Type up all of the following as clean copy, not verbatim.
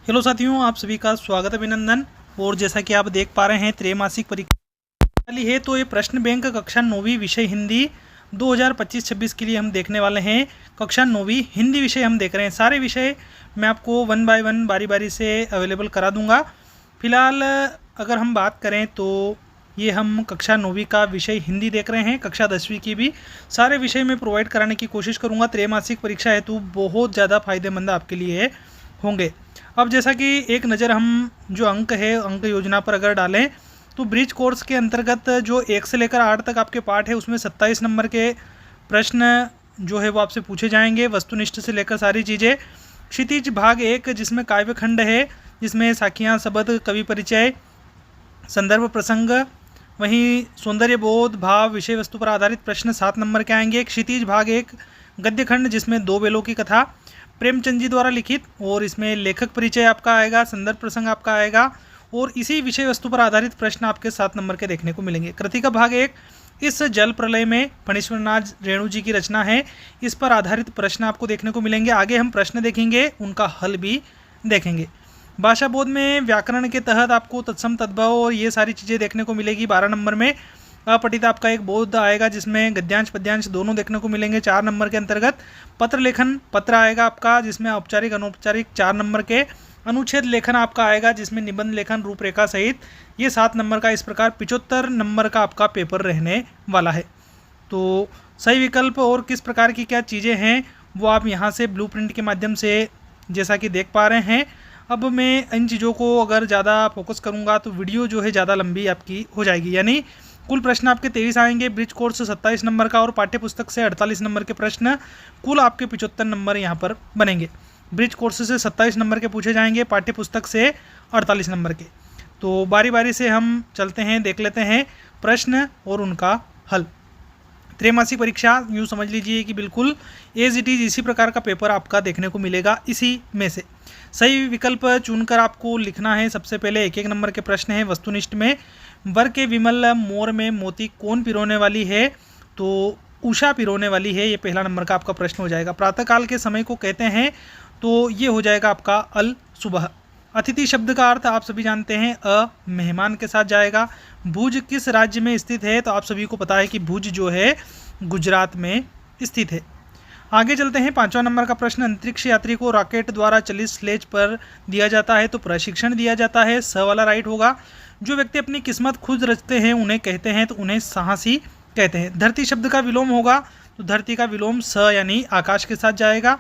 Hello साथियों, आप सभी का स्वागत अभिनंदन। और जैसा कि आप देख पा रहे हैं, त्रैमासिक परीक्षा वाली है तो ये प्रश्न बैंक कक्षा 9वीं विषय हिंदी 2025-26 के लिए हम देखने वाले हैं। कक्षा 9वीं हिंदी विषय हम देख रहे हैं। सारे विषय मैं आपको वन बाय वन बारी बारी से अवेलेबल करा दूंगा। फिलहाल अगर हम बात करें तो ये हम कक्षा 9वीं का विषय हिंदी देख रहे हैं। कक्षा 10वीं की भी सारे विषय में प्रोवाइड कराने की कोशिश करूँगा। त्रैमासिक परीक्षा हेतु बहुत ज़्यादा फायदेमंद आपके लिए होंगे। अब जैसा कि एक नज़र हम जो अंक है अंक योजना पर अगर डालें तो ब्रिज कोर्स के अंतर्गत जो 1 से लेकर 8 तक आपके पाठ है उसमें 27 नंबर के प्रश्न जो है वो आपसे पूछे जाएंगे, वस्तुनिष्ठ से लेकर सारी चीज़ें। क्षितिज भाग 1 जिसमें काव्य खंड है, जिसमें साखियाँ, शब्द, कवि परिचय, संदर्भ, प्रसंग, वहीं सौंदर्य बोध, भाव, विषय वस्तु पर आधारित प्रश्न 7 नंबर के आएंगे। क्षितिज भाग 1 गद्य खंड जिसमें 2 बेलों की कथा प्रेमचंद जी द्वारा लिखित, और इसमें लेखक परिचय आपका आएगा, संदर्भ प्रसंग आपका आएगा, और इसी विषय वस्तु पर आधारित प्रश्न आपके 7 नंबर के देखने को मिलेंगे। कृतिका भाग 1 इस जल प्रलय में फणीश्वरनाथ रेणु जी की रचना है, इस पर आधारित प्रश्न आपको देखने को मिलेंगे। आगे हम प्रश्न देखेंगे, उनका हल भी देखेंगे। भाषा बोध में व्याकरण के तहत आपको तत्सम तद्भव और ये सारी चीज़ें देखने को मिलेगी। 12 नंबर में अपठित आपका एक बोध आएगा जिसमें गद्यांश पद्यांश दोनों देखने को मिलेंगे। 4 नंबर के अंतर्गत पत्र लेखन पत्र आएगा आपका जिसमें औपचारिक अनौपचारिक 4 नंबर के। अनुच्छेद लेखन आपका आएगा जिसमें निबंध लेखन रूपरेखा सहित ये 7 नंबर का। इस प्रकार 75 नंबर का आपका पेपर रहने वाला है। तो सही विकल्प और किस प्रकार की क्या चीज़ें हैं वो आप यहाँ से ब्लूप्रिंट के माध्यम से जैसा कि देख पा रहे हैं। अब मैं इन चीज़ों को अगर ज़्यादा फोकस करूँगा तो वीडियो जो है ज़्यादा लंबी आपकी हो जाएगी। यानी कुल प्रश्न आपके 23 आएंगे, ब्रिज कोर्स से 27 नंबर का, और पाठ्य पुस्तक से 48 नंबर के प्रश्न, कुल आपके 75 नंबर यहाँ पर बनेंगे। ब्रिज कोर्स से 27 नंबर के पूछे जाएंगे, पाठ्य पुस्तक से 48 नंबर के। तो बारी बारी से हम चलते हैं, देख लेते हैं प्रश्न और उनका हल। त्रैमासिक परीक्षा यूँ समझ लीजिए कि बिल्कुल एज इट इज़ इसी प्रकार का पेपर आपका देखने को मिलेगा। इसी में से सही विकल्प चुनकर आपको लिखना है। सबसे पहले 1-1 नंबर के प्रश्न हैं। वस्तुनिष्ठ में वर के विमल मोर में मोती कौन पिरोने वाली है? तो उषा पिरोने वाली है, ये पहला नंबर का आपका प्रश्न हो जाएगा। प्रातःकाल के समय को कहते हैं तो ये हो जाएगा आपका अल सुबह। अतिथि शब्द का अर्थ आप सभी जानते हैं मेहमान के साथ जाएगा। भुज किस राज्य में स्थित है? तो आप सभी को पता है कि भुज जो है गुजरात में स्थित है। आगे चलते हैं, 5वां नंबर का प्रश्न। अंतरिक्ष यात्री को रॉकेट द्वारा चलित स्लेज पर दिया जाता है तो प्रशिक्षण दिया जाता है, स वाला राइट होगा। जो व्यक्ति अपनी किस्मत खुद रचते हैं उन्हें कहते हैं तो उन्हें साहसी कहते हैं। धरती शब्द का विलोम होगा तो धरती का विलोम स यानी आकाश के साथ जाएगा।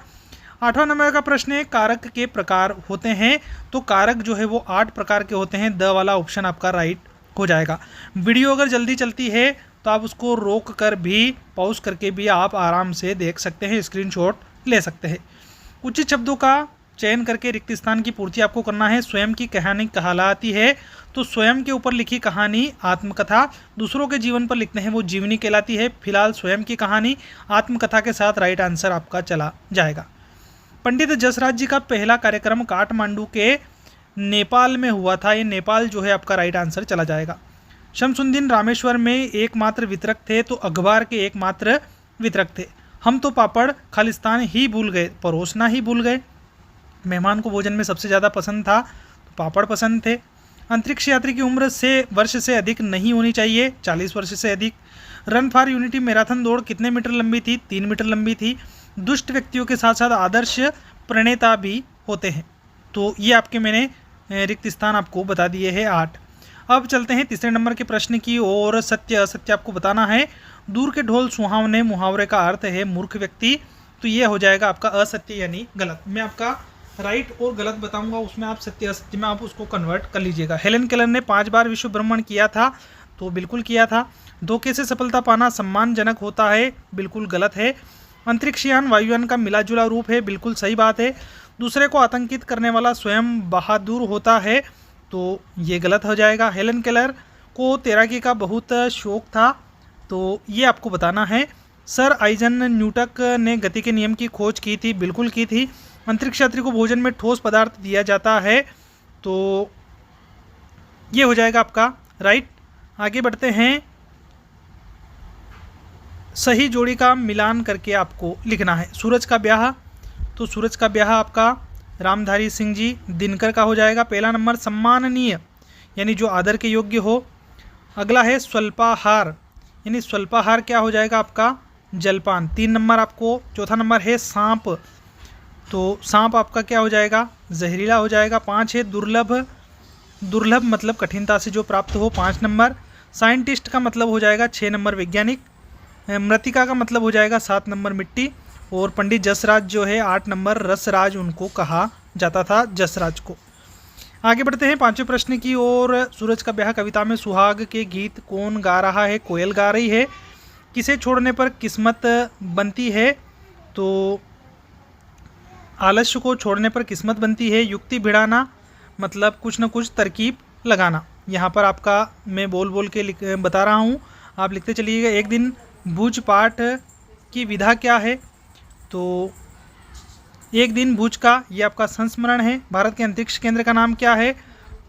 8वां नंबर का प्रश्न है, कारक के प्रकार होते हैं तो कारक जो है वो 8 प्रकार के होते हैं, द वाला ऑप्शन आपका राइट हो जाएगा। वीडियो अगर जल्दी चलती है तो आप उसको रोक कर भी पॉज करके भी आप आराम से देख सकते हैं, स्क्रीनशॉट ले सकते हैं। उचित शब्दों का चयन करके रिक्त स्थान की पूर्ति आपको करना है। स्वयं की कहानी कहलाती है तो स्वयं के ऊपर लिखी कहानी आत्मकथा, दूसरों के जीवन पर लिखते हैं वो जीवनी कहलाती है। फिलहाल स्वयं की कहानी आत्मकथा के साथ राइट आंसर आपका चला जाएगा। पंडित जसराज जी का पहला कार्यक्रम काठमांडू के नेपाल में हुआ था, ये नेपाल जो है आपका राइट आंसर चला जाएगा। शमसुद्दीन रामेश्वर में एकमात्र वितरक थे तो अखबार के एकमात्र वितरक थे। हम तो पापड़ खालिस्तान ही भूल गए, परोसना ही भूल गए। मेहमान को भोजन में सबसे ज़्यादा पसंद था तो पापड़ पसंद थे। अंतरिक्ष यात्री की उम्र वर्ष से अधिक नहीं होनी चाहिए, 40 वर्ष से अधिक। रन फॉर यूनिटी मैराथन दौड़ कितने मीटर लंबी थी? 3 मीटर लंबी थी। दुष्ट व्यक्तियों के साथ साथ आदर्श प्रणेता भी होते हैं। तो ये आपके मैंने रिक्त स्थान आपको बता दिए हैं 8। अब चलते हैं तीसरे नंबर के प्रश्न की और। सत्य असत्य आपको बताना है। दूर के ढोल सुहावने मुहावरे का अर्थ है मूर्ख व्यक्ति, तो ये हो जाएगा आपका असत्य यानी गलत। मैं आपका राइट और गलत बताऊंगा, उसमें आप सत्य असत्य में आप उसको कन्वर्ट कर लीजिएगा। हेलेन केलर ने 5 बार विश्व भ्रमण किया था तो बिल्कुल किया था। धोखे से सफलता पाना सम्मानजनक होता है, बिल्कुल गलत है। अंतरिक्षयान वायुयान का मिला जुला रूप है, बिल्कुल सही बात है। दूसरे को आतंकित करने वाला स्वयं बहादुर होता है तो ये गलत हो जाएगा। हेलेन केलर को तैराकी का बहुत शौक था तो ये आपको बताना है। सर आइजन न्यूटक ने गति के नियम की खोज की थी, बिल्कुल की थी। अंतरिक्ष यात्री को भोजन में ठोस पदार्थ दिया जाता है तो ये हो जाएगा आपका राइट। आगे बढ़ते हैं, सही जोड़ी का मिलान करके आपको लिखना है। सूरज का ब्याह, तो सूरज का ब्याह आपका रामधारी सिंह जी। दिनकर का हो जाएगा पहला नंबर सम्माननीय यानी जो आदर के योग्य हो। अगला है स्वल्पाहार यानी स्वल्पाहार क्या हो जाएगा आपका जलपान। 3 नंबर आपको। चौथा नंबर है सांप, तो सांप आपका क्या हो जाएगा जहरीला हो जाएगा। 5 है दुर्लभ, दुर्लभ मतलब कठिनता से जो प्राप्त हो 5 नंबर। साइंटिस्ट का मतलब हो जाएगा 6 नंबर वैज्ञानिक। मृतिका का मतलब हो जाएगा 7 नंबर मिट्टी। और पंडित जसराज जो है 8 नंबर रसराज उनको कहा जाता था, जसराज को। आगे बढ़ते हैं 5वें प्रश्न की ओर। सूरज का ब्याह कविता में सुहाग के गीत कौन गा रहा है? कोयल गा रही है। किसे छोड़ने पर किस्मत बनती है? तो आलस्य को छोड़ने पर किस्मत बनती है। युक्ति भिड़ाना मतलब कुछ न कुछ तरकीब लगाना। यहाँ पर आपका मैं बोल बोल के बता रहा हूँ, आप लिखते चलिएगा। एक दिन भुज पाठ की विधा क्या है? तो एक दिन भुज का ये आपका संस्मरण है। भारत के अंतरिक्ष केंद्र का नाम क्या है?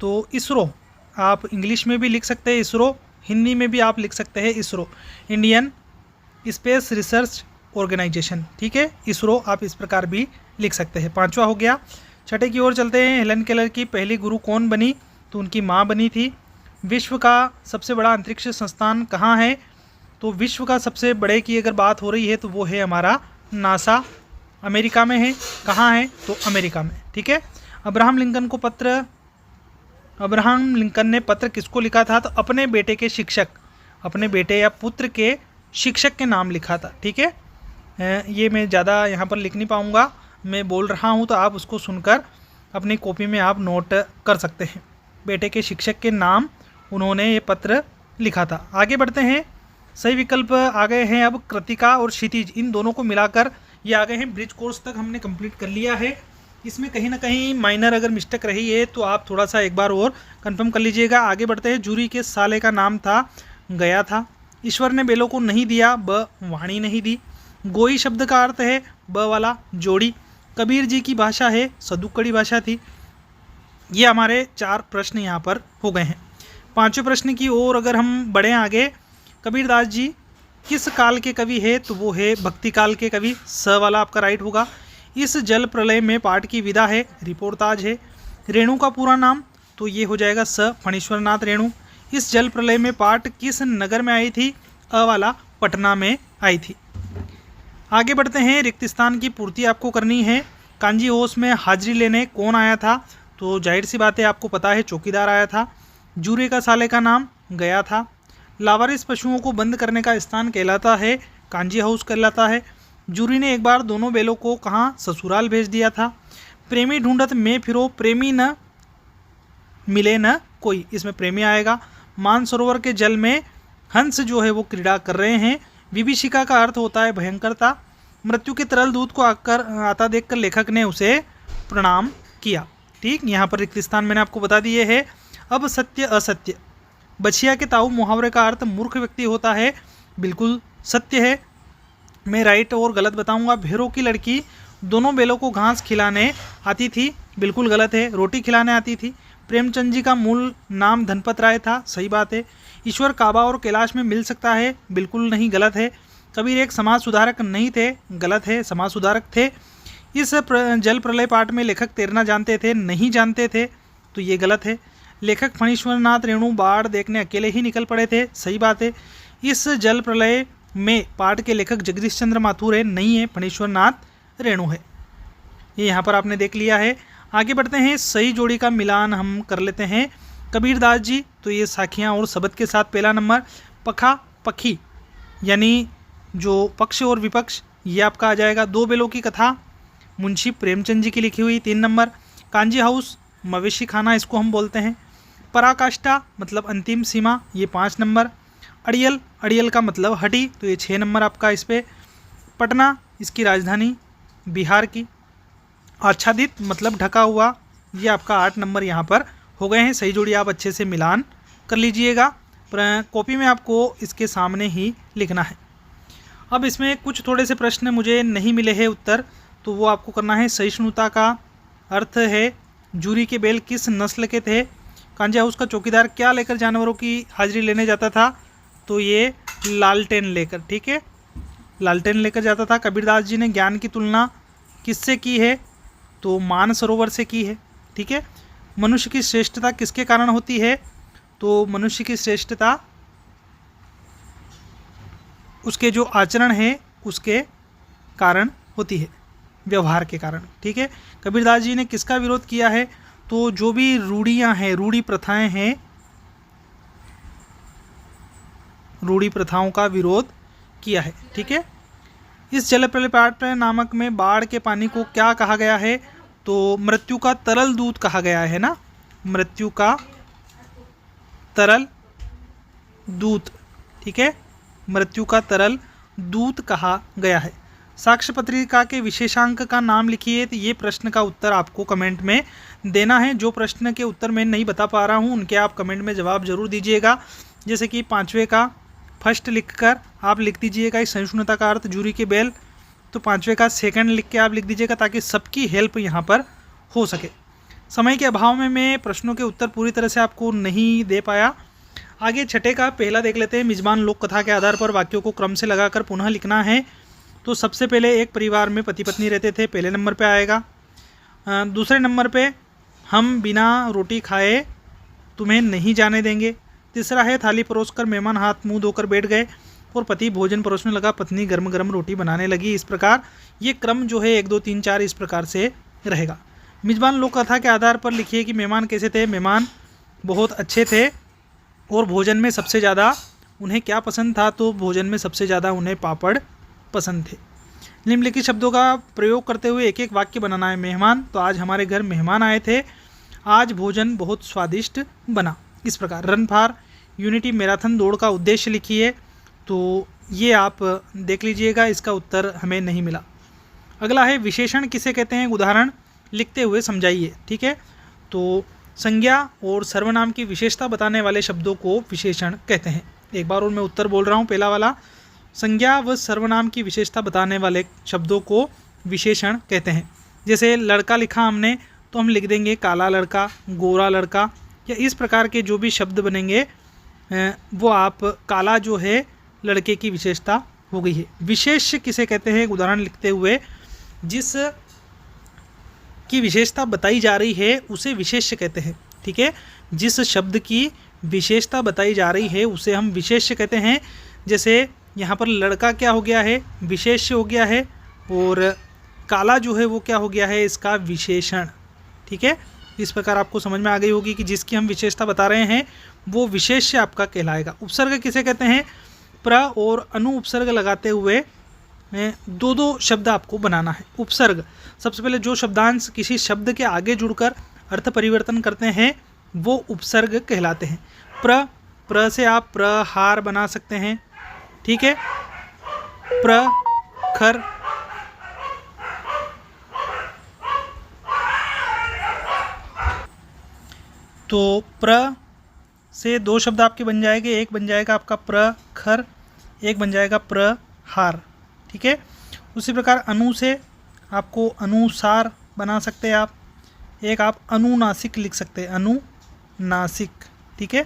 तो इसरो। आप इंग्लिश में भी लिख सकते हैं इसरो, हिंदी में भी आप लिख सकते हैं ISRO, Indian Space Research Organisation. ठीक है, इसरो आप इस प्रकार भी लिख सकते हैं। 5वां हो गया। 6ठे की ओर चलते हैं। हेलन केलर की पहली गुरु कौन बनी? तो उनकी माँ बनी थी। विश्व का सबसे बड़ा अंतरिक्ष संस्थान कहाँ है? तो विश्व का सबसे बड़े की अगर बात हो रही है तो वो है हमारा नासा, अमेरिका में है। कहाँ है? तो अमेरिका में। ठीक है। अब्राहम लिंकन ने पत्र किसको लिखा था? तो अपने बेटे के शिक्षक, अपने बेटे या पुत्र के शिक्षक के नाम लिखा था। ठीक है, ये मैं ज़्यादा यहाँ पर लिख नहीं पाऊँगा, मैं बोल रहा हूँ तो आप उसको सुनकर अपनी कॉपी में आप नोट कर सकते हैं। बेटे के शिक्षक के नाम उन्होंने ये पत्र लिखा था। आगे बढ़ते हैं। सही विकल्प आ गए हैं अब कृतिका और क्षितिज, इन दोनों को मिलाकर ये आ गए हैं। ब्रिज कोर्स तक हमने कंप्लीट कर लिया है। इसमें कहीं ना कहीं माइनर अगर मिस्टेक रही है तो आप थोड़ा सा एक बार और कंफर्म कर लीजिएगा। आगे बढ़ते हैं। जूरी के साले का नाम था गया था। ईश्वर ने बेलों को नहीं दिया, ब वाणी नहीं दी। गोई शब्द का अर्थ है ब वाला जोड़ी। कबीर जी की भाषा है सदुक्कड़ी भाषा थी। ये हमारे 4 प्रश्न यहाँ पर हो गए हैं। 5वें प्रश्न की ओर अगर हम बढ़ें आगे, कबीरदास जी किस काल के कवि है? तो वो है भक्ति काल के कवि, स वाला आपका राइट होगा। इस जल प्रलय में पाठ की विधा है रिपोर्टाज है। रेणु का पूरा नाम? तो ये हो जाएगा स फणीश्वरनाथ रेणु। इस जल प्रलय में पाठ किस नगर में आई थी? अ वाला पटना में आई थी। आगे बढ़ते हैं। रिक्त स्थान की पूर्ति आपको करनी है। कांजी होश में हाजिरी लेने कौन आया था? तो जाहिर सी बात है आपको पता है चौकीदार आया था। जूरे का साले का नाम गया था। लावारिस पशुओं को बंद करने का स्थान कहलाता है कांजी हाउस कहलाता है। जूरी ने एक बार दोनों बेलों को कहाँ? ससुराल भेज दिया था। प्रेमी ढूंढत में फिरो प्रेमी न मिले न कोई, इसमें प्रेमी आएगा। मानसरोवर के जल में हंस जो है वो क्रीड़ा कर रहे हैं। विभीषिका का अर्थ होता है भयंकरता। मृत्यु के तरल दूत को आता देखकर लेखक ने उसे प्रणाम किया। ठीक, यहाँ पर रिक्त स्थान मैंने आपको बता दिए है। अब सत्य असत्य। बछिया के ताऊ मुहावरे का अर्थ मूर्ख व्यक्ति होता है, बिल्कुल सत्य है। मैं राइट और गलत बताऊंगा। भेरों की लड़की दोनों बेलों को घास खिलाने आती थी, बिल्कुल गलत है। रोटी खिलाने आती थी। प्रेमचंद जी का मूल नाम धनपत राय था, सही बात है। ईश्वर काबा और कैलाश में मिल सकता है, बिल्कुल नहीं, गलत है। कबीर एक समाज सुधारक नहीं थे, गलत है, समाज सुधारक थे। इस जल प्रलय पाठ में लेखक तैरना जानते थे, नहीं जानते थे, तो ये गलत है। लेखक फणीश्वरनाथ रेणु बाढ़ देखने अकेले ही निकल पड़े थे, सही बात है। इस जल प्रलय में पाठ के लेखक जगदीश चंद्र माथुर है, नहीं है, फणीश्वरनाथ रेणु है। ये यहाँ पर आपने देख लिया है। आगे बढ़ते हैं। सही जोड़ी का मिलान हम कर लेते हैं। कबीरदास जी, तो ये साखियाँ और शब्द के साथ पहला नंबर। पखा पखी यानी जो पक्ष और विपक्ष, ये आपका आ जाएगा। दो बेलों की कथा मुंशी प्रेमचंद जी की लिखी हुई, 3 नंबर। कांजी हाउस मवेशी खाना इसको हम बोलते हैं। पराकाष्ठा मतलब अंतिम सीमा, ये 5 नंबर। अड़ियल, अड़ियल का मतलब हटी, तो ये 6 नंबर आपका इस पर। पटना इसकी राजधानी बिहार की। आच्छादित मतलब ढका हुआ, ये आपका 8 नंबर यहाँ पर हो गए हैं। सही जोड़ी आप अच्छे से मिलान कर लीजिएगा। कॉपी में आपको इसके सामने ही लिखना है। अब इसमें कुछ थोड़े से प्रश्न मुझे नहीं मिले हैं उत्तर, तो वो आपको करना है। सहिष्णुता का अर्थ है जूरी के बैल किस नस्ल के थे? कांजी हाउस का चौकीदार क्या लेकर जानवरों की हाजिरी लेने जाता था? तो ये लालटेन लेकर, ठीक है, लालटेन लेकर जाता था। कबीरदास जी ने ज्ञान की तुलना किससे की है? तो मानसरोवर से की है। ठीक है। मनुष्य की श्रेष्ठता किसके कारण होती है? तो मनुष्य की श्रेष्ठता उसके जो आचरण है उसके कारण होती है, व्यवहार के कारण। ठीक है। कबीरदास जी ने किसका विरोध किया है? तो जो भी रूढ़ियाँ हैं, रूढ़ी प्रथाएं हैं, रूढ़ी प्रथाओं का विरोध किया है। ठीक है। इस जल प्रलय नामक में बाढ़ के पानी को क्या कहा गया है? तो मृत्यु का तरल दूत कहा गया है ना, मृत्यु का तरल दूत। ठीक है। मृत्यु का तरल दूत कहा गया है। साक्ष्य पत्रिका के विशेषांक का नाम लिखिए। तो ये प्रश्न का उत्तर आपको कमेंट में देना है। जो प्रश्न के उत्तर मैं नहीं बता पा रहा हूँ उनके आप कमेंट में जवाब जरूर दीजिएगा। जैसे कि 5वें का फर्स्ट लिखकर आप लिख दीजिएगा इस सहिष्णुता का अर्थ जूरी के बैल, तो 5वें का सेकंड लिख के आप लिख दीजिएगा ताकि सबकी हेल्प यहाँ पर हो सके। समय के अभाव में मैं प्रश्नों के उत्तर पूरी तरह से आपको नहीं दे पाया। आगे 6ठे का पहला देख लेते हैं। मेजबान लोक कथा के आधार पर वाक्यों को क्रम से लगाकर पुनः लिखना है। तो सबसे पहले एक परिवार में पति पत्नी रहते थे, पहले नंबर पे आएगा। दूसरे नंबर पे हम बिना रोटी खाए तुम्हें नहीं जाने देंगे। तीसरा है थाली परोसकर मेहमान हाथ मुंह धोकर बैठ गए और पति भोजन परोसने लगा, पत्नी गर्म गर्म रोटी बनाने लगी। इस प्रकार ये क्रम जो है 1 2 3 4 इस प्रकार से रहेगा। मेजबान लोक कथा के आधार पर लिखिए कि मेहमान कैसे थे। मेहमान बहुत अच्छे थे और भोजन में सबसे ज़्यादा उन्हें क्या पसंद था? तो भोजन में सबसे ज़्यादा उन्हें पापड़ पसंद थे। निम्नलिखित शब्दों का प्रयोग करते हुए एक एक वाक्य बनाना है। मेहमान, तो आज हमारे घर मेहमान आए थे, आज भोजन बहुत स्वादिष्ट बना। इस प्रकार रन फॉर यूनिटी मैराथन दौड़ का उद्देश्य लिखिए। तो ये आप देख लीजिएगा, इसका उत्तर हमें नहीं मिला। अगला है विशेषण किसे कहते हैं? उदाहरण लिखते हुए समझाइए। ठीक है। तो संज्ञा और सर्वनाम की विशेषता बताने वाले शब्दों को विशेषण कहते हैं। एक बार और मैं उत्तर बोल रहा हूँ। पहला वाला, संज्ञा व सर्वनाम की विशेषता बताने वाले शब्दों को विशेषण कहते हैं। जैसे लड़का लिखा हमने तो हम लिख देंगे काला लड़का, गोरा लड़का, या इस प्रकार के जो भी शब्द बनेंगे वो आप, काला जो है लड़के की विशेषता हो गई है। विशेष्य किसे कहते हैं? उदाहरण लिखते हुए जिस की विशेषता बताई जा रही है उसे विशेष्य कहते हैं। ठीक है। जिस शब्द की विशेषता बताई जा रही है उसे हम विशेष्य कहते हैं। जैसे यहाँ पर लड़का क्या हो गया है? विशेष्य हो गया है, और काला जो है वो क्या हो गया है? इसका विशेषण। ठीक है। इस प्रकार आपको समझ में आ गई होगी कि जिसकी हम विशेषता बता रहे हैं वो विशेष्य आपका कहलाएगा। उपसर्ग किसे कहते हैं? प्र और अनु उपसर्ग लगाते हुए 2 शब्द आपको बनाना है। उपसर्ग, सबसे पहले जो शब्दांश किसी शब्द के आगे जुड़कर अर्थ परिवर्तन करते हैं वो उपसर्ग कहलाते हैं। प्र से आप प्रहार बना सकते हैं। ठीक है। प्रखर, तो प्र से 2 शब्द आपके बन जाएंगे। एक बन जाएगा आपका प्रखर, एक बन जाएगा प्रहार। ठीक है। उसी प्रकार अनु से आपको अनुसार बना सकते हैं आप। एक आप अनुनासिक लिख सकते हैं, अनुनासिक। ठीक है।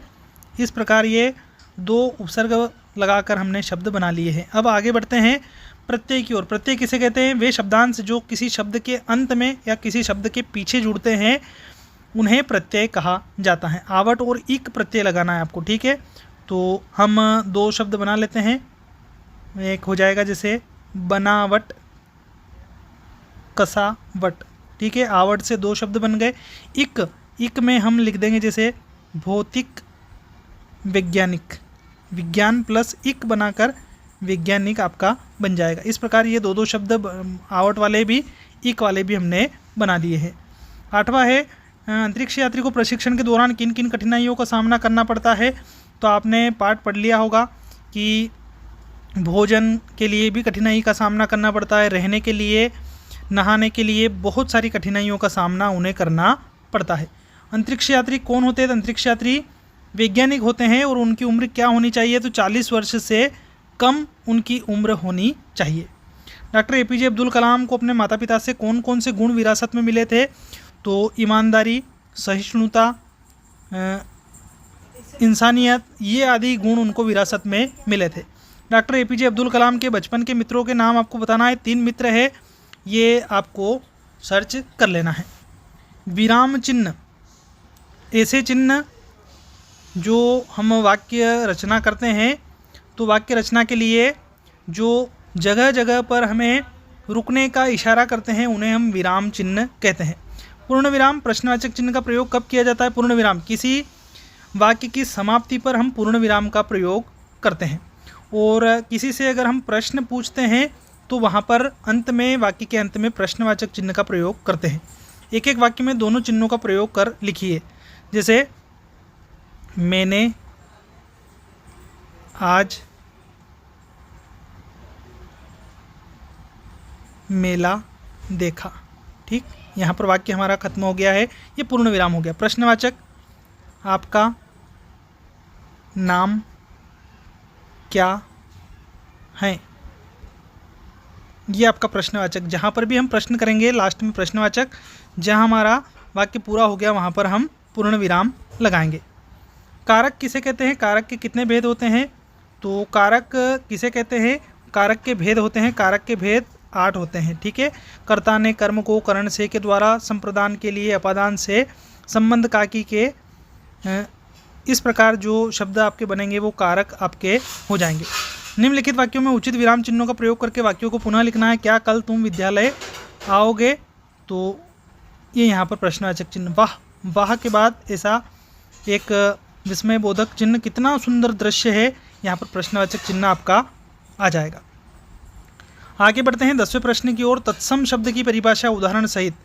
इस प्रकार ये 2 उपसर्ग लगाकर हमने शब्द बना लिए हैं। अब आगे बढ़ते हैं प्रत्यय की ओर। प्रत्यय किसे कहते हैं? वे शब्दांश जो किसी शब्द के अंत में या किसी शब्द के पीछे जुड़ते हैं उन्हें प्रत्यय कहा जाता है। आवट और इक प्रत्यय लगाना है आपको। ठीक है। तो हम 2 शब्द बना लेते हैं। एक हो जाएगा जैसे बनावट, कसावट। ठीक है। आवट से 2 शब्द बन गए। इक में हम लिख देंगे जैसे भौतिक वैज्ञानिक, विज्ञान प्लस इक बनाकर वैज्ञानिक आपका बन जाएगा। इस प्रकार ये 2 शब्द आवट वाले भी इक वाले भी हमने बना दिए हैं। 8वां है अंतरिक्ष यात्री को प्रशिक्षण के दौरान किन किन कठिनाइयों का सामना करना पड़ता है? तो आपने पाठ पढ़ लिया होगा कि भोजन के लिए भी कठिनाई का सामना करना पड़ता है, रहने के लिए, नहाने के लिए बहुत सारी कठिनाइयों का सामना उन्हें करना पड़ता है। अंतरिक्ष यात्री कौन होते हैं? अंतरिक्ष यात्री वैज्ञानिक होते हैं और उनकी उम्र क्या होनी चाहिए? तो 40 वर्ष से कम उनकी उम्र होनी चाहिए। डॉक्टर APJ अब्दुल कलाम को अपने माता पिता से कौन कौन से गुण विरासत में मिले थे? तो ईमानदारी, सहिष्णुता, इंसानियत, ये आदि गुण उनको विरासत में मिले थे। डॉक्टर APJ अब्दुल कलाम के बचपन के मित्रों के नाम आपको बताना है। 3 मित्र है, ये आपको सर्च कर लेना है। विराम चिन्ह ऐसे चिन्ह जो हम वाक्य रचना करते हैं, तो वाक्य रचना के लिए जो जगह जगह पर हमें रुकने का इशारा करते हैं उन्हें हम विराम चिन्ह कहते हैं। पूर्ण विराम प्रश्नवाचक चिन्ह का प्रयोग कब किया जाता है? पूर्ण विराम किसी वाक्य की समाप्ति पर हम पूर्ण विराम का प्रयोग करते हैं। और किसी से अगर हम प्रश्न पूछते हैं तो वहाँ पर अंत में, वाक्य के अंत में प्रश्नवाचक चिन्ह का प्रयोग करते हैं। एक एक वाक्य में दोनों चिन्हों का प्रयोग कर लिखिए। जैसे मैंने आज मेला देखा। ठीक, यहाँ पर वाक्य हमारा खत्म हो गया है, ये पूर्ण विराम हो गया। प्रश्नवाचक आपका नाम क्या है, ये आपका प्रश्नवाचक। जहाँ पर भी हम प्रश्न करेंगे लास्ट में प्रश्नवाचक, जहाँ हमारा वाक्य पूरा हो गया वहाँ पर हम पूर्ण विराम लगाएंगे। कारक किसे कहते हैं? कारक के कितने भेद होते हैं? तो कारक किसे कहते हैं? कारक के भेद होते हैं, कारक के भेद 8 होते हैं। ठीक है, कर्ता ने कर्म को करण से के द्वारा, संप्रदान के लिए अपादान से, संबंध काकी के, इस प्रकार जो शब्द आपके बनेंगे वो कारक आपके हो जाएंगे। निम्नलिखित वाक्यों में उचित विराम चिन्हों का प्रयोग करके वाक्यों को पुनः लिखना है। क्या कल तुम विद्यालय आओगे? तो ये यहाँ पर प्रश्नवाचक चिन्ह। वाह, वाह के बाद ऐसा एक विस्मय बोधक चिन्ह, कितना सुंदर दृश्य है, यहाँ पर प्रश्नवाचक चिन्ह आपका आ जाएगा। आगे बढ़ते हैं 10वें प्रश्न की ओर। तत्सम शब्द की परिभाषा उदाहरण सहित।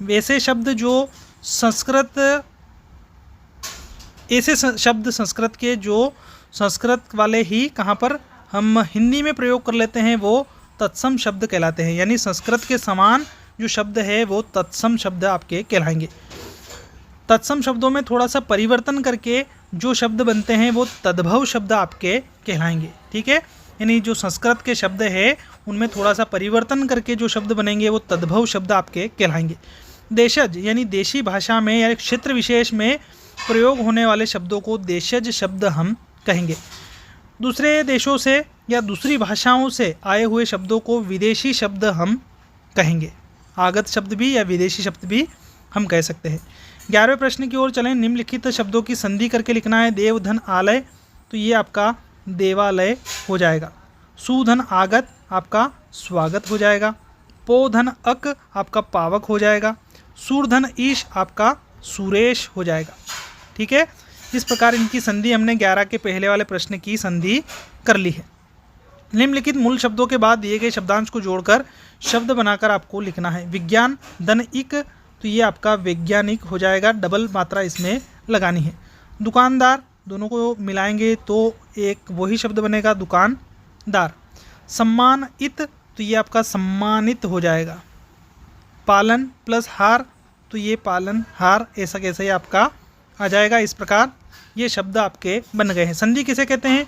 वैसे शब्द जो संस्कृत, ऐसे शब्द संस्कृत के जो संस्कृत वाले ही कहाँ पर हम हिंदी में प्रयोग कर लेते हैं वो तत्सम शब्द कहलाते हैं। यानी संस्कृत के समान जो शब्द है वो तत्सम शब्द आपके कहलाएंगे। तत्सम शब्दों में थोड़ा सा परिवर्तन करके जो शब्द बनते हैं वो तद्भव शब्द आपके कहलाएंगे। ठीक है, यानी जो संस्कृत के शब्द है उनमें थोड़ा सा परिवर्तन करके जो शब्द बनेंगे वो तद्भव शब्द आपके कहलाएंगे। देशज यानी देशी भाषा में या क्षेत्र विशेष में प्रयोग होने वाले शब्दों को देशज शब्द हम कहेंगे। दूसरे देशों से या दूसरी भाषाओं से आए हुए शब्दों को विदेशी शब्द हम कहेंगे। आगत शब्द भी या विदेशी शब्द भी हम कह सकते हैं। 11वें प्रश्न की ओर चलें। निम्नलिखित शब्दों की संधि करके लिखना है। देव धन आलय, तो ये आपका देवालय हो जाएगा। सुधन आगत आपका स्वागत हो जाएगा। पोधन अक आपका पावक हो जाएगा। सूरधन ईश आपका सुरेश हो जाएगा। ठीक है, इस प्रकार इनकी संधि हमने 11 के पहले वाले प्रश्न की संधि कर ली है। निम्नलिखित मूल शब्दों के बाद दिए गए शब्दांश को जोड़कर शब्द बनाकर आपको लिखना है। विज्ञान धन इक, तो ये आपका वैज्ञानिक हो जाएगा, डबल मात्रा इसमें लगानी है। दुकानदार, दोनों को मिलाएंगे तो एक वही शब्द बनेगा दुकानदार। सम्मानित, तो ये आपका सम्मानित हो जाएगा। पालन प्लस हार, तो ये पालन हार, ऐसा कैसा ये आपका आ जाएगा। इस प्रकार ये शब्द आपके बन गए हैं। संधि किसे कहते हैं?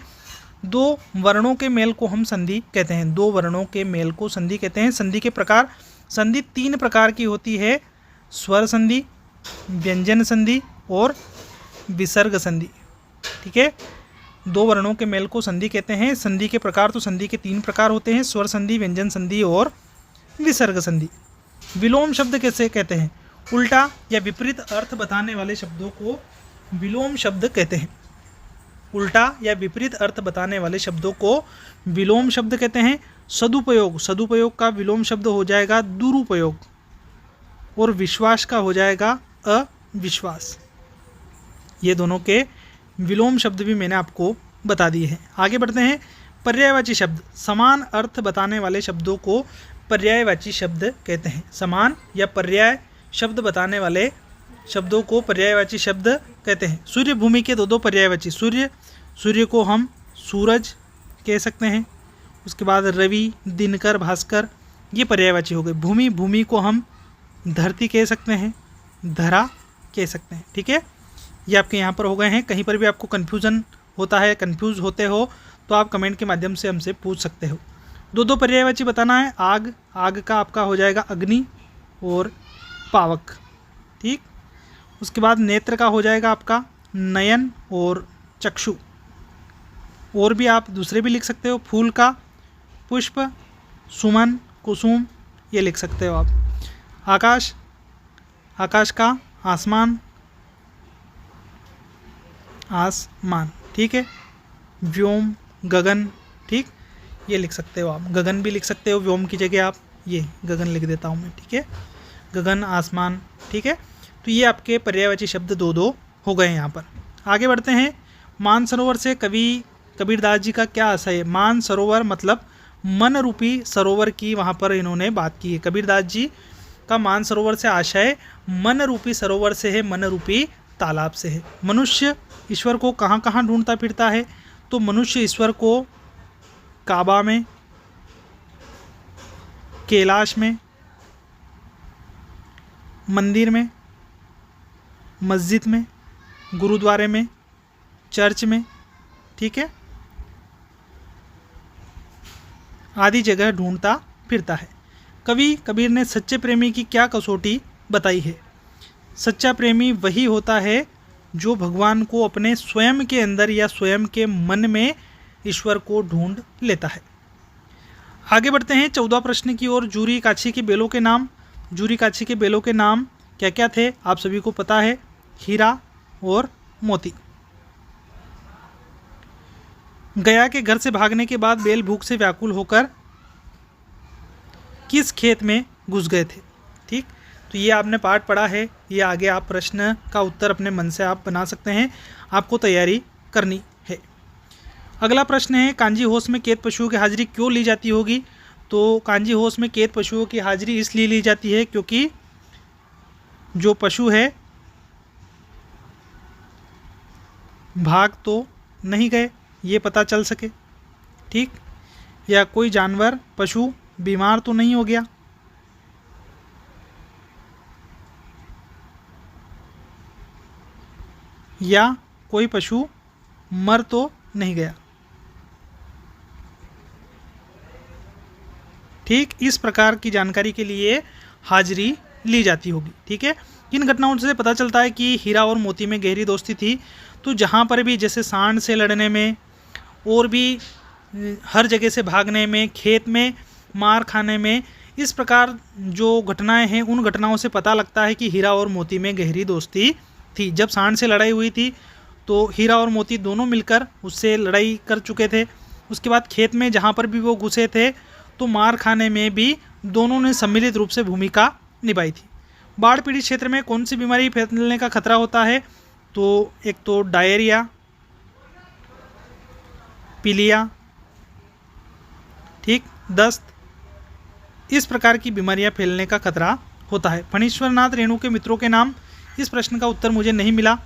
दो वर्णों के मेल को हम संधि कहते हैं। दो वर्णों के मेल को संधि कहते हैं। संधि के प्रकार, संधि 3 प्रकार की होती है। स्वर संधि, व्यंजन संधि और विसर्ग संधि। ठीक है, दो वर्णों के मेल को संधि कहते हैं। संधि के प्रकार, तो संधि के 3 प्रकार होते हैं, स्वर संधि, व्यंजन संधि और विसर्ग संधि। विलोम शब्द कैसे कहते हैं? उल्टा या विपरीत अर्थ बताने वाले शब्दों को विलोम शब्द कहते हैं। उल्टा या विपरीत अर्थ बताने वाले शब्दों को विलोम शब्द कहते हैं। सदुपयोग, सदुपयोग का विलोम शब्द हो जाएगा दुरुपयोग, और विश्वास का हो जाएगा अविश्वास। ये दोनों के विलोम शब्द भी मैंने आपको बता दिए हैं। आगे बढ़ते हैं। पर्यायवाची शब्द, समान अर्थ बताने वाले शब्दों को पर्यायवाची शब्द कहते हैं। समान या पर्याय शब्द बताने वाले शब्दों को पर्यायवाची शब्द कहते हैं। सूर्य भूमि के दो पर्यायवाची, सूर्य, सूर्य को हम सूरज कह सकते हैं। उसके बाद रवि, दिनकर, भास्कर, ये पर्यायवाची हो गए। भूमि, भूमि को हम धरती कह सकते हैं, धरा कह सकते हैं। ठीक है, ये आपके यहाँ पर हो गए हैं। कहीं पर भी आपको कन्फ्यूज़न होता है, कन्फ्यूज़ होते हो तो आप कमेंट के माध्यम से हमसे पूछ सकते हो। दो पर्यायवाची बताना है। आग, आग का आपका हो जाएगा अग्नि और पावक। ठीक, उसके बाद नेत्र का हो जाएगा आपका नयन और चक्षु। और भी आप दूसरे भी लिख सकते हो। फूल का पुष्प, सुमन, कुसुम, ये लिख सकते हो आप। आकाश, आकाश का आसमान, आसमान, ठीक है। व्योम, गगन, ठीक, ये लिख सकते हो आप, गगन भी लिख सकते हो व्योम की जगह आप, ये गगन लिख देता हूँ मैं, ठीक है, गगन, आसमान, ठीक है। तो ये आपके पर्यायवाची शब्द दो दो हो गए यहाँ पर। आगे बढ़ते हैं। मानसरोवर से कवि कबीरदास जी का क्या आशय है? मानसरोवर मतलब मन रूपी सरोवर की वहाँ पर इन्होंने बात की है। कबीरदास जी का मानसरोवर से आशय मन रूपी सरोवर से है, मन रूपी तालाब से है। मनुष्य ईश्वर को कहाँ कहाँ ढूंढता फिरता है? तो मनुष्य ईश्वर को काबा में, कैलाश में, मंदिर में, मस्जिद में, गुरुद्वारे में, चर्च में, ठीक है, आदि जगह ढूंढता फिरता है। कवि कबीर ने सच्चे प्रेमी की क्या कसौटी बताई है? सच्चा प्रेमी वही होता है जो भगवान को अपने स्वयं के अंदर या स्वयं के मन में ईश्वर को ढूंढ लेता है। आगे बढ़ते हैं 14 प्रश्न की ओर। जूरी काछी के बेलों के नाम। जूरी काछी के बेलों के नाम क्या क्या थे? आप सभी को पता है, हीरा और मोती। गया के घर से भागने के बाद बेल भूख से व्याकुल होकर किस खेत में घुस गए थे? ठीक, तो ये आपने पाठ पढ़ा है, ये आगे आप प्रश्न का उत्तर अपने मन से आप बना सकते हैं, आपको तैयारी करनी है। अगला प्रश्न है, कांजी होश में कैद पशुओं की हाजिरी क्यों ली जाती होगी? तो कांजी होश में कैद पशुओं की हाजिरी इसलिए ली जाती है क्योंकि जो पशु है भाग तो नहीं गए, ये पता चल सके, ठीक, या कोई जानवर पशु बीमार तो नहीं हो गया, या कोई पशु मर तो नहीं गया, ठीक, इस प्रकार की जानकारी के लिए हाजिरी ली जाती होगी। ठीक है, इन घटनाओं से पता चलता है कि हीरा और मोती में गहरी दोस्ती थी। तो जहाँ पर भी जैसे सांड से लड़ने में और भी हर जगह से भागने में, खेत में मार खाने में, इस प्रकार जो घटनाएं हैं उन घटनाओं से पता लगता है कि हीरा और मोती में गहरी दोस्ती थी। जब सांड से लड़ाई हुई थी तो हीरा और मोती दोनों मिलकर उससे लड़ाई कर चुके थे। उसके बाद खेत में जहाँ पर भी वो घुसे थे तो मार खाने में भी दोनों ने सम्मिलित रूप से भूमिका निभाई थी। बाढ़ पीड़ित क्षेत्र में कौन सी बीमारी फैलने का खतरा होता है? तो एक तो डायरिया, पीलिया, ठीक, दस्त, इस प्रकार की बीमारियां फैलने का खतरा होता है। फणीश्वर नाथ रेणु के मित्रों के नाम। इस प्रश्न का उत्तर मुझे नहीं मिला।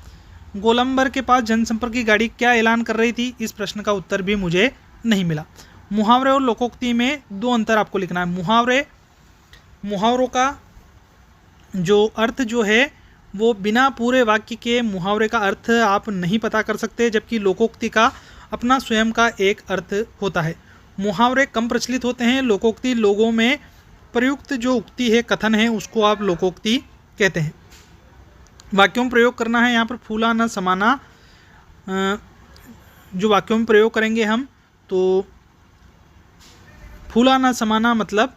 गोलंबर के पास जनसंपर्क की गाड़ी क्या ऐलान कर रही थी? इस प्रश्न का उत्तर भी मुझे नहीं मिला। मुहावरे और लोकोक्ति में दो अंतर आपको लिखना है। मुहावरों का जो अर्थ जो है वो बिना पूरे वाक्य के मुहावरे का अर्थ आप नहीं पता कर सकते, जबकि लोकोक्ति का अपना स्वयं का एक अर्थ होता है। मुहावरे कम प्रचलित होते हैं, लोकोक्ति लोगों में प्रयुक्त जो उक्ति है, कथन है, उसको आप लोकोक्ति कहते हैं। वाक्यों में प्रयोग करना है यहाँ पर फूला न समाना। जो वाक्यों में प्रयोग करेंगे हम, तो फूला न समाना मतलब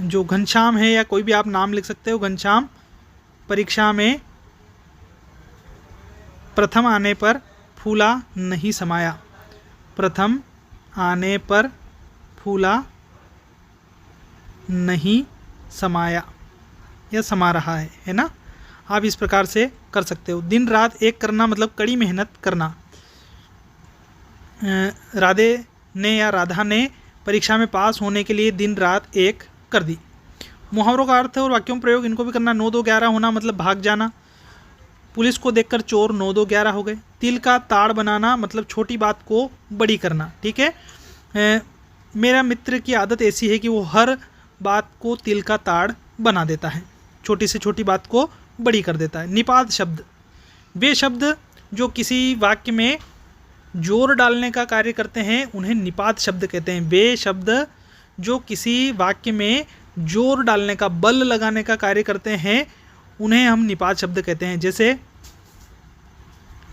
जो घनश्याम है, या कोई भी आप नाम लिख सकते हो, घनश्याम परीक्षा में प्रथम आने पर फूला नहीं समाया। प्रथम आने पर फूला नहीं समाया या समा रहा है ना। आप इस प्रकार से कर सकते हो। दिन रात एक करना मतलब कड़ी मेहनत करना। राधा ने परीक्षा में पास होने के लिए दिन रात एक कर दी। मुहावरों का अर्थ और वाक्यों प्रयोग इनको भी करना। 9 2 11 होना मतलब भाग जाना। पुलिस को देखकर चोर 9 2 11 हो गए। तिल का ताड़ बनाना मतलब छोटी बात को बड़ी करना। ठीक है, मेरा मित्र की आदत ऐसी है कि वो हर बात को तिल का ताड़ बना देता है, छोटी से छोटी बात को बड़ी कर देता है। निपात शब्द, वे शब्द जो किसी वाक्य में जोर डालने का कार्य करते हैं उन्हें निपात शब्द कहते हैं। वे शब्द जो किसी वाक्य में जोर डालने का, बल लगाने का कार्य करते हैं उन्हें हम निपात शब्द कहते हैं। जैसे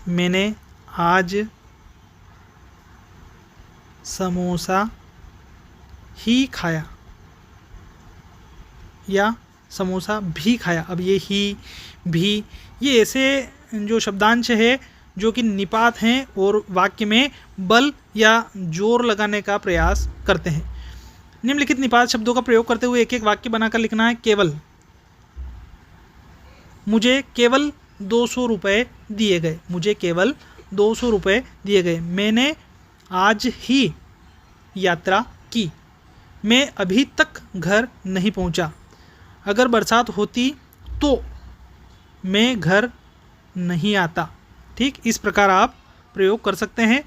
मैंने आज समोसा ही खाया, या समोसा भी खाया। अब ये ही, भी, ये ऐसे जो शब्दांश है जो कि निपात हैं और वाक्य में बल या जोर लगाने का प्रयास करते हैं। निम्नलिखित निपात शब्दों का प्रयोग करते हुए एक एक वाक्य बनाकर लिखना है। केवल, मुझे केवल 200 रुपये दिए गए। मुझे केवल 200 रुपये दिए गए। मैंने आज ही यात्रा की। मैं अभी तक घर नहीं पहुंचा। अगर बरसात होती तो मैं घर नहीं आता। ठीक, इस प्रकार आप प्रयोग कर सकते हैं।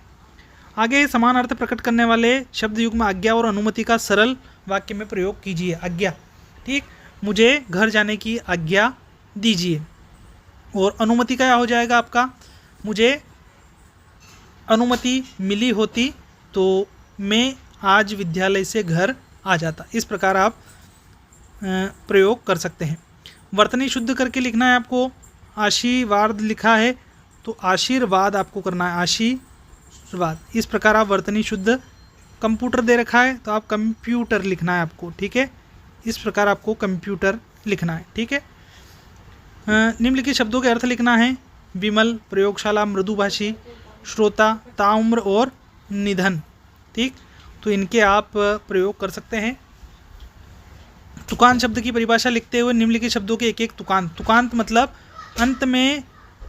आगे समान अर्थ प्रकट करने वाले शब्द युग्म आज्ञा और अनुमति का सरल वाक्य में प्रयोग कीजिए। आज्ञा, ठीक, मुझे घर जाने की आज्ञा दीजिए। और अनुमति क्या हो जाएगा आपका, मुझे अनुमति मिली होती तो मैं आज विद्यालय से घर आ जाता। इस प्रकार आप प्रयोग कर सकते हैं। वर्तनी शुद्ध करके लिखना है आपको। आशीर्वाद लिखा है तो आशीर्वाद आपको करना है, आशीर्वाद। इस प्रकार आप वर्तनी शुद्ध, कंप्यूटर दे रखा है तो आप कंप्यूटर लिखना है आपको। ठीक है, इस प्रकार आपको कंप्यूटर लिखना है। ठीक है, निम्नलिखित शब्दों के अर्थ लिखना है। विमल, प्रयोगशाला, मृदुभाषी, श्रोता, ताउम्र और निधन। ठीक, तो इनके आप प्रयोग कर सकते हैं। तुकांत शब्द की परिभाषा लिखते हुए निम्नलिखित शब्दों के एक एक तुकांत। तुकांत मतलब अंत में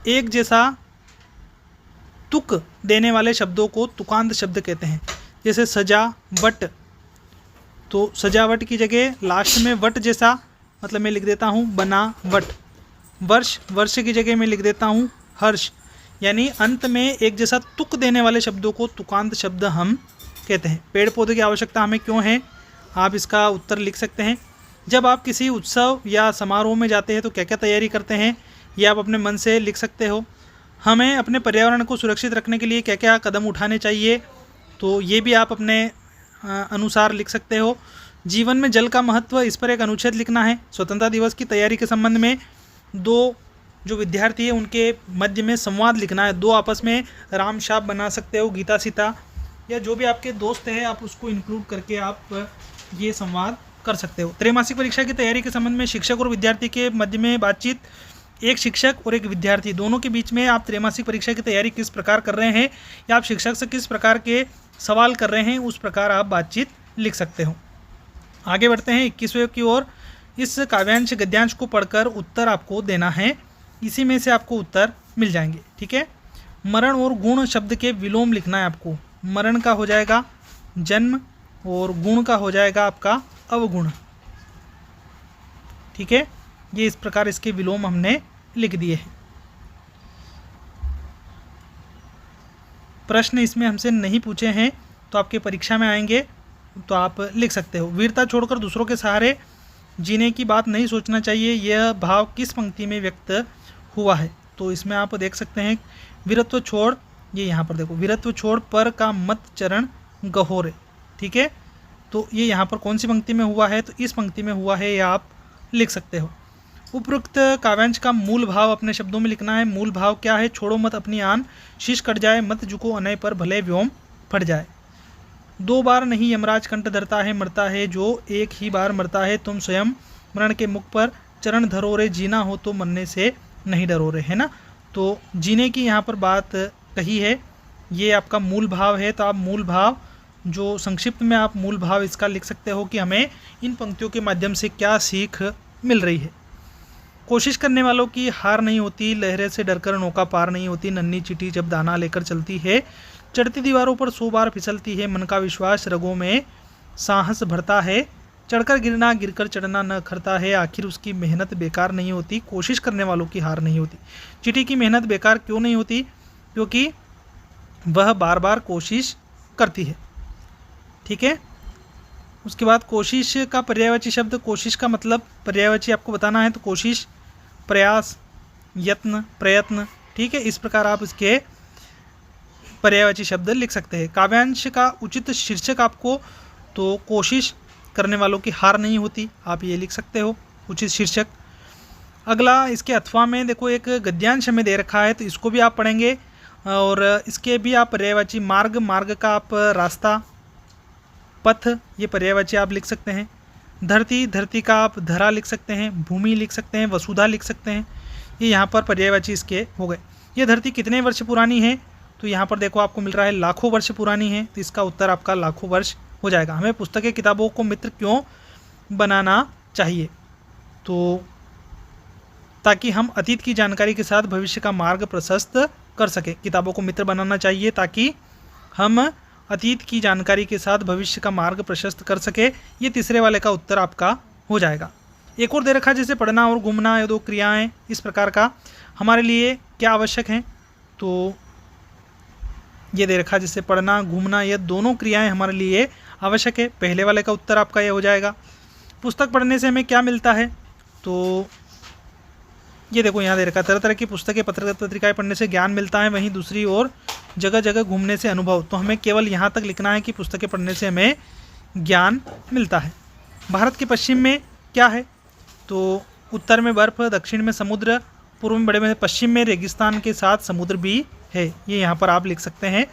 एक जैसा तुक देने वाले शब्दों को तुकांत शब्द कहते हैं। जैसे सजावट, तो सजावट की जगह लास्ट में वट जैसा, मतलब मैं लिख देता हूँ बनावट। वर्ष, वर्ष की जगह मैं लिख देता हूँ हर्ष। यानी अंत में एक जैसा तुक देने वाले शब्दों को तुकांत शब्द हम कहते हैं। पेड़ पौधे की आवश्यकता हमें क्यों है, आप इसका उत्तर लिख सकते हैं। जब आप किसी उत्सव या समारोह में जाते हैं तो क्या क्या तैयारी करते हैं, ये आप अपने मन से लिख सकते हो। हमें अपने पर्यावरण को सुरक्षित रखने के लिए क्या क्या कदम उठाने चाहिए, तो ये भी आप अपने अनुसार लिख सकते हो। जीवन में जल का महत्व, इस पर एक अनुच्छेद लिखना है। स्वतंत्रता दिवस की तैयारी के संबंध में दो जो विद्यार्थी है उनके मध्य में संवाद लिखना है। दो आपस में राम शाप बना सकते हो, गीता सीता, या जो भी आपके दोस्त हैं आप उसको इंक्लूड करके आप ये संवाद कर सकते हो। त्रैमासिक परीक्षा की तैयारी के संबंध में शिक्षक और विद्यार्थी के मध्य में बातचीत। एक शिक्षक और एक विद्यार्थी दोनों के बीच में आप त्रैमासिक परीक्षा की तैयारी किस प्रकार कर रहे हैं या आप शिक्षक से किस प्रकार के सवाल कर रहे हैं, उस प्रकार आप बातचीत लिख सकते हो। आगे बढ़ते हैं 21वें की ओर। इस काव्यांश गद्यांश को पढ़कर उत्तर आपको देना है। इसी में से आपको उत्तर मिल जाएंगे। ठीक है, मरण और गुण शब्द के विलोम लिखना है आपको। मरण का हो जाएगा जन्म और गुण का हो जाएगा आपका अवगुण। ठीक है, ये इस प्रकार इसके विलोम हमने लिख दिए हैं। प्रश्न इसमें हमसे नहीं पूछे हैं तो आपके परीक्षा में आएंगे तो आप लिख सकते हो। वीरता छोड़कर दूसरों के सहारे जीने की बात नहीं सोचना चाहिए, यह भाव किस पंक्ति में व्यक्त हुआ है, तो इसमें आप देख सकते हैं वीरत्व छोड़, ये यहाँ पर देखो, वीरत्व छोड़ पर का मत चरण गहोरे। ठीक है, तो ये यहाँ पर कौन सी पंक्ति में हुआ है, तो इस पंक्ति में हुआ है, या आप लिख सकते हो। उपरोक्त काव्यांश का मूल भाव अपने शब्दों में लिखना है। मूल भाव क्या है, छोड़ो मत अपनी आन, शीश कट जाए मत झुको अनय पर भले व्योम फट जाए। दो बार नहीं यमराज कंठ धरता है, मरता है जो एक ही बार मरता है। तुम स्वयं मरण के मुख पर चरण धरो रे, जीना हो तो मरने से नहीं डरो रे, है ना। तो जीने की यहाँ पर बात कही है, ये आपका मूल भाव है। तो आप मूल भाव जो संक्षिप्त में आप मूल भाव इसका लिख सकते हो कि हमें इन पंक्तियों के माध्यम से क्या सीख मिल रही है। कोशिश करने वालों की हार नहीं होती, लहरें से डरकर नौका पार नहीं होती। नन्ही चिटी जब दाना लेकर चलती है, चढ़ती दीवारों पर 100 बार फिसलती है। मन का विश्वास रगों में साहस भरता है, चढ़कर गिरना गिरकर चढ़ना न खरता है। आखिर उसकी मेहनत बेकार नहीं होती, कोशिश करने वालों की हार नहीं होती। चिटी की मेहनत बेकार क्यों नहीं होती, क्योंकि वह बार बार कोशिश करती है। ठीक है, उसके बाद कोशिश का पर्यायवाची शब्द, कोशिश का मतलब पर्यायवाची आपको बताना है, तो कोशिश, प्रयास, यत्न, प्रयत्न। ठीक है, इस प्रकार आप इसके पर्यायवाची शब्द लिख सकते हैं। काव्यांश का उचित शीर्षक आपको, तो कोशिश करने वालों की हार नहीं होती, आप ये लिख सकते हो उचित शीर्षक। अगला इसके अथवा में देखो एक गद्यांश हमें दे रखा है, तो इसको भी आप पढ़ेंगे और इसके भी आप पर्यायवाची मार्ग, मार्ग का आप रास्ता, पथ, ये पर्यायवाची आप लिख सकते हैं। धरती, धरती का आप धरा लिख सकते हैं, भूमि लिख सकते हैं, वसुधा लिख सकते हैं। ये यहाँ पर पर्यायवाची इसके हो गए। ये धरती कितने वर्ष पुरानी है, तो यहाँ पर देखो आपको मिल रहा है लाखों वर्ष पुरानी है, तो इसका उत्तर आपका लाखों वर्ष हो जाएगा। हमें पुस्तकें किताबों को मित्र क्यों बनाना चाहिए, तो ताकि हम अतीत की जानकारी के साथ भविष्य का मार्ग प्रशस्त कर सके। किताबों को मित्र बनाना चाहिए ताकि हम अतीत की जानकारी के साथ भविष्य का मार्ग प्रशस्त कर सके। ये तीसरे वाले का उत्तर आपका हो जाएगा। एक और दे रखा है जैसे पढ़ना और घूमना, ये दो क्रियाएं इस प्रकार का हमारे लिए क्या आवश्यक हैं, तो ये दे रखा जैसे पढ़ना घूमना, ये दोनों क्रियाएं हमारे लिए आवश्यक है। पहले वाले का उत्तर आपका ये हो जाएगा। पुस्तक पढ़ने से हमें क्या मिलता है, तो ये देखो यहाँ दे रखा तरह तरह की पुस्तकें पत्रिकाएं पढ़ने से ज्ञान मिलता है, वहीं दूसरी ओर जगह जगह घूमने से अनुभव। तो हमें केवल यहाँ तक लिखना है कि पुस्तकें पढ़ने से हमें ज्ञान मिलता है। भारत के पश्चिम में क्या है, तो उत्तर में बर्फ़, दक्षिण में समुद्र, पूर्व में बड़े में, पश्चिम में रेगिस्तान के साथ समुद्र भी है। ये यहाँ पर आप लिख सकते हैं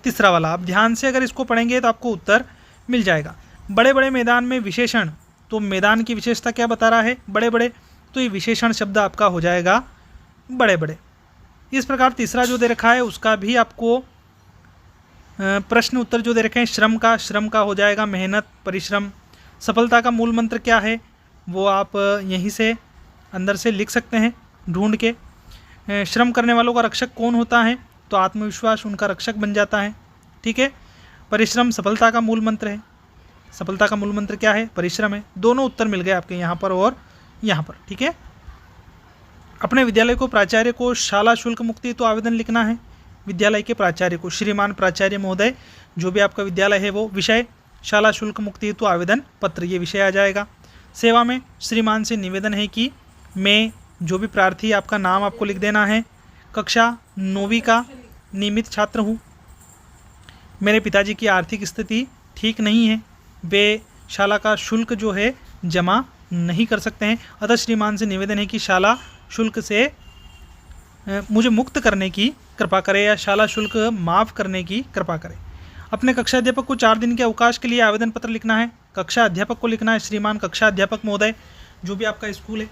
तीसरा वाला। आप ध्यान से अगर इसको पढ़ेंगे तो आपको उत्तर मिल जाएगा। बड़े बड़े मैदान में विशेषण, तो मैदान की विशेषता क्या बता रहा है, बड़े बड़े, तो ये विशेषण शब्द आपका हो जाएगा बड़े बड़े। इस प्रकार तीसरा जो दे रखा है उसका भी आपको प्रश्न उत्तर जो दे रखे हैं श्रम का हो जाएगा मेहनत, परिश्रम। सफलता का मूल मंत्र क्या है, वो आप यहीं से अंदर से लिख सकते हैं ढूंढ के। श्रम करने वालों का रक्षक कौन होता है, तो आत्मविश्वास उनका रक्षक बन जाता है। ठीक है, परिश्रम सफलता का मूल मंत्र है। सफलता का मूल मंत्र क्या है, परिश्रम है। दोनों उत्तर मिल गए आपके यहाँ पर और यहाँ पर। ठीक है, अपने विद्यालय को प्राचार्य को शाला शुल्क मुक्ति तो आवेदन लिखना है। विद्यालय के प्राचार्य को, श्रीमान प्राचार्य महोदय, जो भी आपका विद्यालय है वो, विषय शाला शुल्क मुक्ति तो आवेदन पत्र, ये विषय आ जाएगा। सेवा में श्रीमान से निवेदन है कि मैं, जो भी प्रार्थी आपका नाम आपको लिख देना है, कक्षा 9वीं का नियमित छात्र हूँ। मेरे पिताजी की आर्थिक स्थिति ठीक नहीं है, वे शाला का शुल्क जो है जमा नहीं कर सकते हैं, अतः श्रीमान से निवेदन है कि शाला शुल्क से मुझे मुक्त करने की कृपा करें या शाला शुल्क माफ़ करने की कृपा करें। अपने कक्षा अध्यापक को 4 दिन के अवकाश के लिए आवेदन पत्र लिखना है। कक्षा अध्यापक को लिखना है, श्रीमान कक्षा अध्यापक महोदय, जो भी आपका स्कूल है।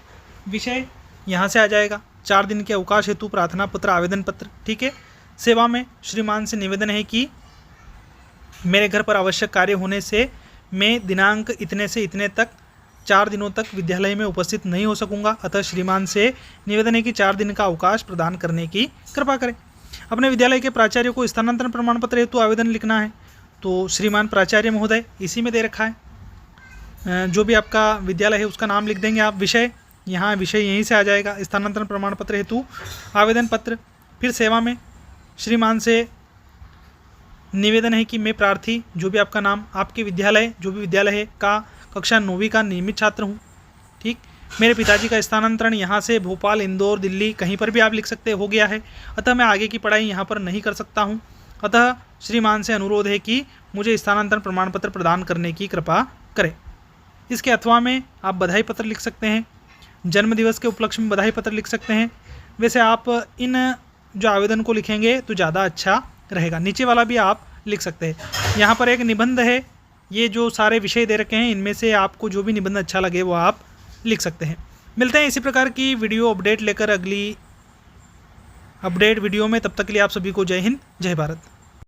विषय यहाँ से आ जाएगा, 4 दिन के अवकाश हेतु प्रार्थना पत्र, आवेदन पत्र। ठीक है, सेवा में श्रीमान से निवेदन है कि मेरे घर पर आवश्यक कार्य होने से मैं दिनांक इतने से इतने तक 4 दिनों तक विद्यालय में उपस्थित नहीं हो सकूंगा, अतः श्रीमान से निवेदन है कि 4 दिन का अवकाश प्रदान करने की कृपा करें। अपने विद्यालय के प्राचार्य को स्थानांतरण प्रमाण पत्र हेतु आवेदन लिखना है, तो श्रीमान प्राचार्य महोदय, इसी में दे रखा है, जो भी आपका विद्यालय है उसका नाम लिख देंगे आप। विषय, यहाँ विषय यहीं से आ जाएगा, स्थानांतरण प्रमाण पत्र हेतु आवेदन पत्र। फिर सेवा में श्रीमान से निवेदन है कि मैं प्रार्थी, जो भी आपका नाम, आपके विद्यालय, जो भी विद्यालय है का कक्षा 9वीं का नियमित छात्र हूँ। ठीक, मेरे पिताजी का स्थानांतरण यहाँ से भोपाल, इंदौर, दिल्ली, कहीं पर भी आप लिख सकते हो गया है, अतः मैं आगे की पढ़ाई यहाँ पर नहीं कर सकता हूँ, अतः श्रीमान से अनुरोध है कि मुझे स्थानांतरण प्रमाण पत्र प्रदान करने की कृपा करें। इसके अथवा में आप बधाई पत्र लिख सकते हैं, जन्मदिवस के उपलक्ष्य में बधाई पत्र लिख सकते हैं। वैसे आप इन जो आवेदन को लिखेंगे तो ज़्यादा अच्छा रहेगा। नीचे वाला भी आप लिख सकते हैं। यहाँ पर एक निबंध है, ये जो सारे विषय दे रखे हैं इनमें से आपको जो भी निबंध अच्छा लगे वो आप लिख सकते हैं। मिलते हैं इसी प्रकार की वीडियो अपडेट लेकर अगली अपडेट वीडियो में, तब तक के लिए आप सभी को जय हिंद, जय भारत।